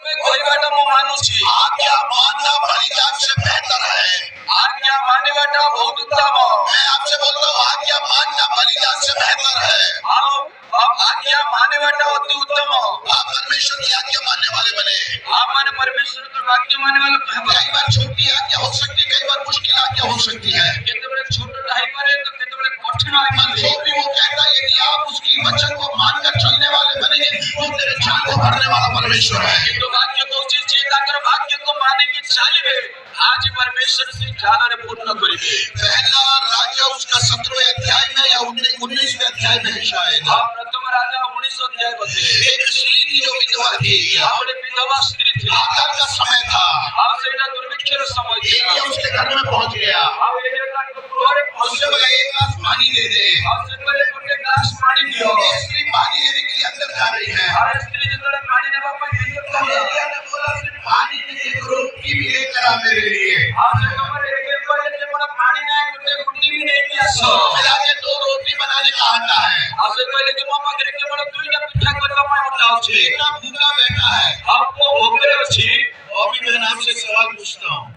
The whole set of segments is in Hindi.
कोई बाटा मु मानुची आज्ञा मानना बलिदान से बेहतर है। आज्ञा माने बाटा बहुत उत्तम। मैं आपसे बोलता हूँ आज्ञा मानना बलिदान से बेहतर है। आओ अब आज्ञा माने बाटा अति उत्तम। आप परमेश्वर की आज्ञा मानने वाले बने। आप माने परमेश्वर का वाक्य माने वाले कई बार छोटी आज्ञा हो सकती है, कई बार मुश्किल आज्ञा हो सकती है। कितने बड़े छोटे ढाई पारे तो कितने बड़े कठिन आज्ञा जो भी वो कहता है यदि आप उसकी वचन को मानकर चलने वाले बनेंगे तो तेरे जान को भरने वाला परमेश्वर है। तो वाक्य को उचित चेता कर वाक्य को माने की चालिबे आज परमेश्वर से जान रे पूर्ण करिबे। पहला राजा उसका 17वें अध्याय में या 19वें अध्याय में है शायद। प्रथम राजा 19 अध्याय बते एक स्त्री थी जो विधवा थी। आपने विधवा स्त्री थी। आकर का समय था। आप सेटा दुर्भिक्ष रो समय था। एलिया उसके घर में पहुंच गया। आप एलिया का द्वार पहुंच उससे बोला एक गिलास पानी दे दे। आप से पहले एक गिलास पानी दियो। ये स्त्री पानी लेने के लिए अंदर जा रही है। हर स्त्री जितने पानी देवा पर एलिया ने बोला सिर्फ पानी नहीं एक रोटी भी लेकर आ मेरे लिए। आप से कमर एक पर जे बड़ा पानी ना है कुछ भी नहीं किया सो मिला के 2 रोटी बनाने का आता है। आप से पहले के मामा करे के बड़ा दुईटा पिठा करवा पाए उठाओ छे। बेटा भूखा बैठा है। आपको भूखे अछि। अभी मैं आपसे सवाल पूछता हूँ।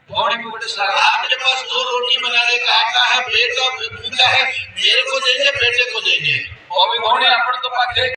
बॉडी में बड़े सारे आपके पास 2 रोटी बनाने का आता है, बेटा भूखा है, मेरे को देंगे बेटे को देंगे? अभी बॉडी अपन तो पाके